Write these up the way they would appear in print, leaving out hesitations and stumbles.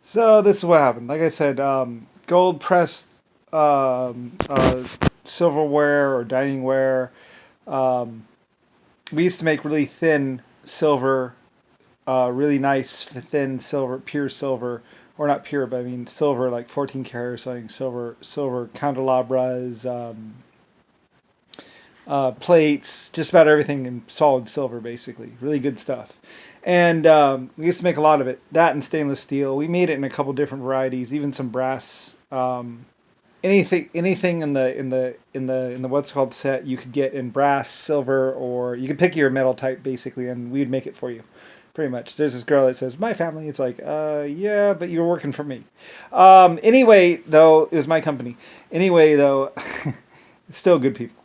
So this is what happened. Like I said, gold pressed silverware or diningware. Um, we used to make really thin silver, really nice thin silver, pure silver, or not pure, but I mean silver, like 14 karat or something. Silver candelabras, plates, just about everything in solid silver, basically. Really good stuff. And we used to make a lot of it. That and stainless steel. We made it in a couple different varieties, even some brass. Anything in the what's called set you could get in brass, silver, or you could pick your metal type basically, and we'd make it for you. Pretty much. There's this girl that says, "My family." It's like, yeah, but you're working for me. Anyway, though, it was my company. Anyway, though, it's still good people.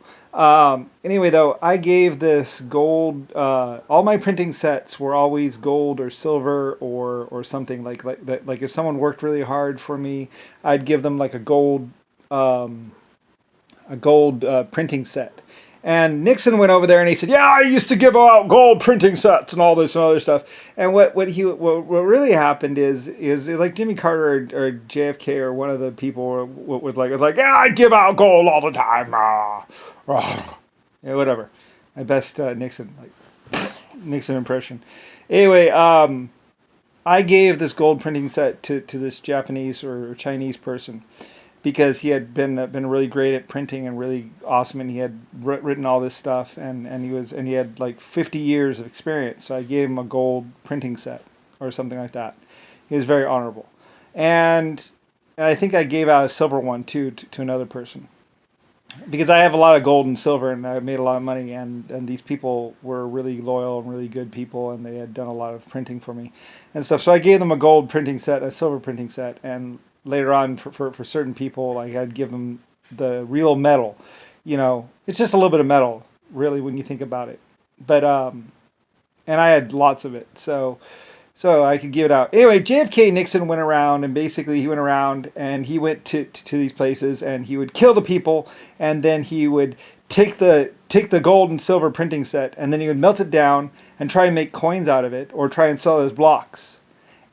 Anyway, though, I gave this gold. All my printing sets were always gold or silver or something like that. Like if someone worked really hard for me, I'd give them like um, a gold printing set. And Nixon went over there and he said, "Yeah, I used to give out gold printing sets and all this and other stuff." And what really happened is like Jimmy Carter or JFK or one of the people was like, "Yeah, I give out gold all the time." Yeah, whatever. My best Nixon Nixon impression. Anyway, I gave this gold printing set to this Japanese or Chinese person because he had been really great at printing and really awesome, and he had written all this stuff, and he had like 50 years of experience. So I gave him a gold printing set or something like that. He was very honorable, and I think I gave out a silver one too to another person because I have a lot of gold and silver, and I made a lot of money, and these people were really loyal and really good people, and they had done a lot of printing for me and stuff. So I gave them a gold printing set, a silver printing set, and later on for certain people, like I'd give them the real metal. It's just a little bit of metal, really, when you think about it. But and I had lots of it, so I could give it out. Anyway, JFK Nixon went around, and basically he went around and he went to these places, and he would kill the people, and then he would take the gold and silver printing set, and then he would melt it down and try and make coins out of it, or try and sell it as blocks.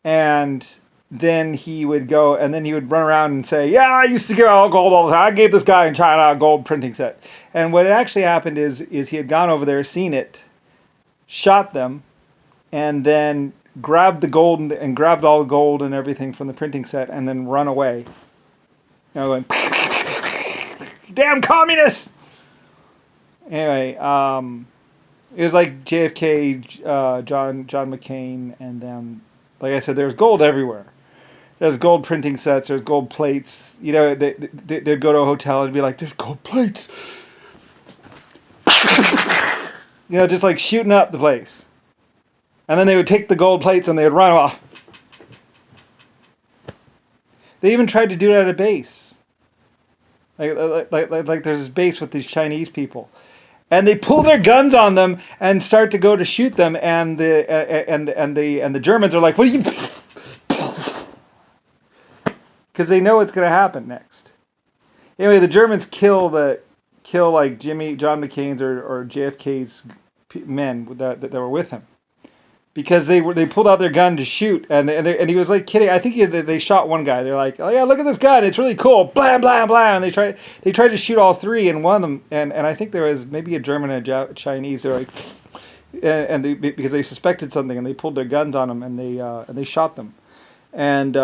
And then he would go, and then he would run around and say, "Yeah, I used to give out gold all the time. I gave this guy in China a gold printing set." And what had actually happened is he had gone over there, seen it, shot them, and then grabbed the gold and grabbed all the gold and everything from the printing set and then run away. Going, damn communists! Anyway, it was like JFK, John McCain, and like I said, there's gold everywhere. There's gold printing sets. There's gold plates. They'd go to a hotel and be like, "There's gold plates." Just like shooting up the place. And then they would take the gold plates and they would run off. They even tried to do it at a base. Like there's this base with these Chinese people, and they pull their guns on them and start to go to shoot them, and the Germans are like, "What are you?" Because they know what's going to happen next. Anyway, the Germans kill like John McCain's or JFK's men that were with him, because they pulled out their gun to shoot, and he was like kidding. I think they shot one guy. They're like, "Oh yeah, look at this gun, it's really cool." Blam blam blam. And they tried to shoot all three, and one of them, and I think there was maybe a German and a Chinese. They're like, because they suspected something, and they pulled their guns on them, and they shot them, and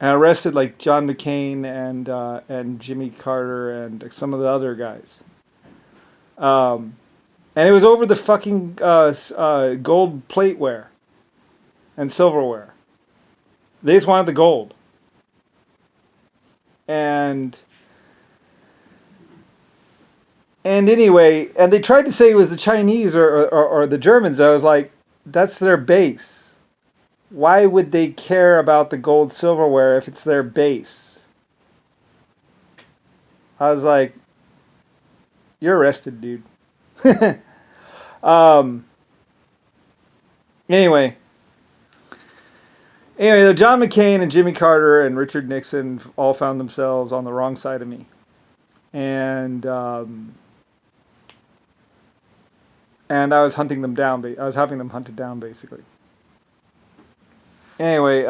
arrested like John McCain and Jimmy Carter and some of the other guys. Um, and it was over the fucking gold plateware and silverware. They just wanted the gold. And anyway, and they tried to say it was the Chinese or the Germans. I was like, that's their base. Why would they care about the gold silverware if it's their base? I was like, you're arrested, dude. um, anyway, John McCain and Jimmy Carter and Richard Nixon all found themselves on the wrong side of me, and I was hunting them down. I was having them hunted down, basically. Anyway,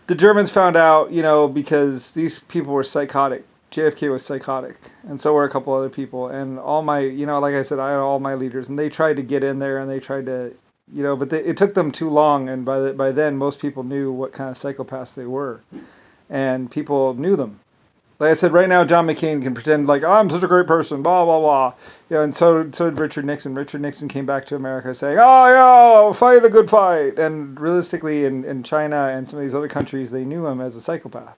the Germans found out, because these people were psychotic. JFK was psychotic, and so were a couple other people. And all my, like I said, I had all my leaders, and they tried to get in there, and they tried to, but it took them too long. And by then, most people knew what kind of psychopaths they were, and people knew them. Like I said, right now, John McCain can pretend like, oh, I'm such a great person, blah, blah, blah. And so did Richard Nixon. Richard Nixon came back to America saying, oh, yeah, fight the good fight. And realistically, in China and some of these other countries, they knew him as a psychopath.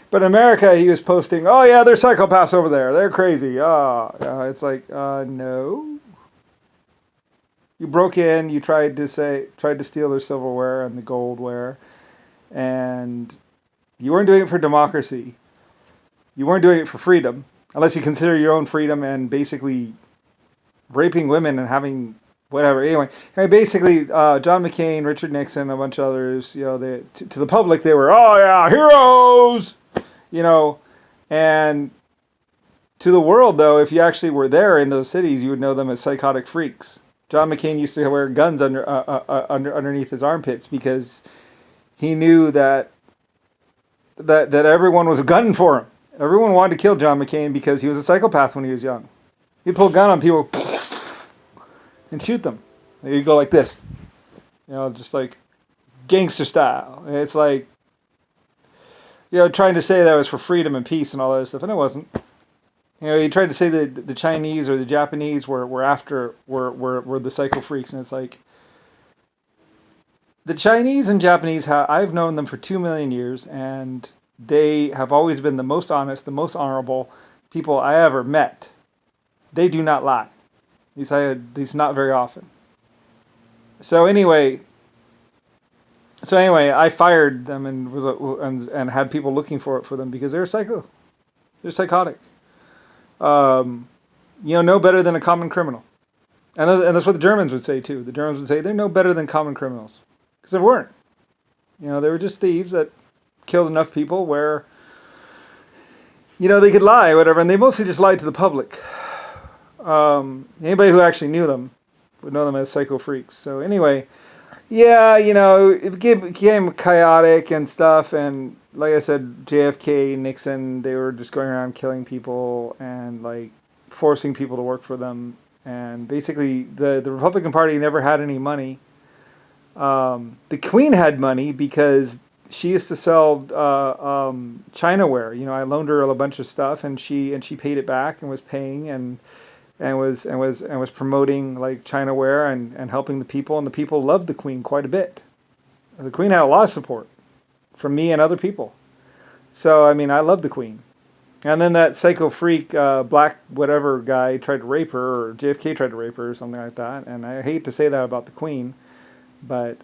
But in America, he was posting, oh, yeah, they're psychopaths over there. They're crazy. It's like, no. You broke in, you tried to steal their silverware and the goldware, and you weren't doing it for democracy. You weren't doing it for freedom, unless you consider your own freedom and basically raping women and having whatever. Anyway, basically, John McCain, Richard Nixon, a bunch of others, to the public, they were, oh yeah, heroes, and to the world, though, if you actually were there in those cities, you would know them as psychotic freaks. John McCain used to wear guns underneath his armpits because he knew that everyone was gunning for him. Everyone wanted to kill John McCain because he was a psychopath when he was young. He'd pull a gun on people and shoot them. He'd go like this, just like gangster style. And it's like, trying to say that it was for freedom and peace and all that stuff, and it wasn't. He tried to say that the Chinese or the Japanese were the psycho freaks, and it's like, the Chinese and Japanese, I've known them for 2 million years, and they have always been the most honest, the most honorable people I ever met. They do not lie. At least not very often. So anyway, I fired them and had people looking for them because they're psycho. They're psychotic. No better than a common criminal. And that's what the Germans would say too. The Germans would say they're no better than common criminals. Because they weren't. They were just thieves that killed enough people where, they could lie or whatever. And they mostly just lied to the public. Anybody who actually knew them would know them as psycho freaks. So anyway, yeah, it became chaotic and stuff. And like I said, JFK, Nixon, they were just going around killing people and like forcing people to work for them. And basically the Republican Party never had any money. The Queen had money because she used to sell Chinaware. I loaned her a bunch of stuff, and she paid it back and was paying and was promoting like Chinaware and helping the people, and the people loved the Queen quite a bit. The Queen had a lot of support from me and other people. So I love the Queen. And then that psycho freak black whatever guy tried to rape her, or JFK tried to rape her, or something like that. And I hate to say that about the Queen. But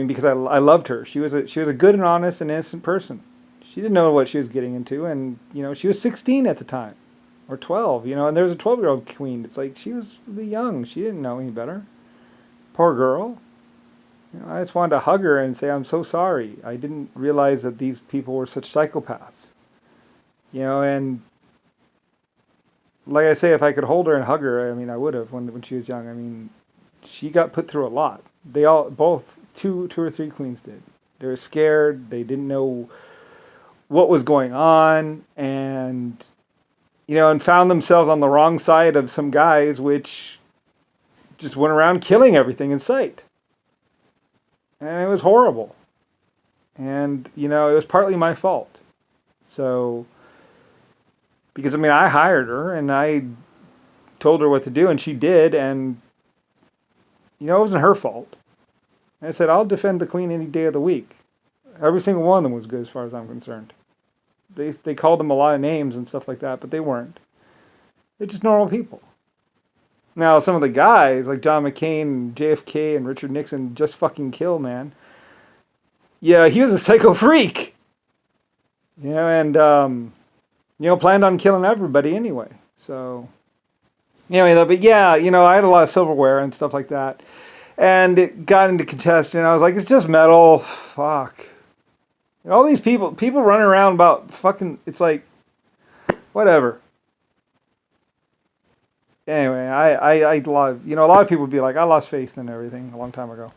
because I loved her. She was a good and honest and innocent person. She didn't know what she was getting into, and she was 16 at the time, or 12. And there was a 12-year-old queen. It's like she was really young. She didn't know any better. Poor girl. I just wanted to hug her and say I'm so sorry. I didn't realize that these people were such psychopaths. And like I say, if I could hold her and hug her, I would have when she was young. She got put through a lot. They both two or three queens did. They were scared. They didn't know what was going on, and found themselves on the wrong side of some guys, which just went around killing everything in sight. And it was horrible. And it was partly my fault. So, because I hired her and I told her what to do, and she did, and it wasn't her fault. I said, I'll defend the Queen any day of the week. Every single one of them was good as far as I'm concerned. They called them a lot of names and stuff like that, but they weren't. They're just normal people. Now, some of the guys, like John McCain, JFK, and Richard Nixon, just fucking kill, man. Yeah, he was a psycho freak. And planned on killing everybody anyway. So, anyway, though, but yeah, I had a lot of silverware and stuff like that. And it got into contention. I was like, it's just metal. Fuck. All these people running around about fucking, it's like, whatever. Anyway, I love, a lot of people would be like, I lost faith in everything a long time ago.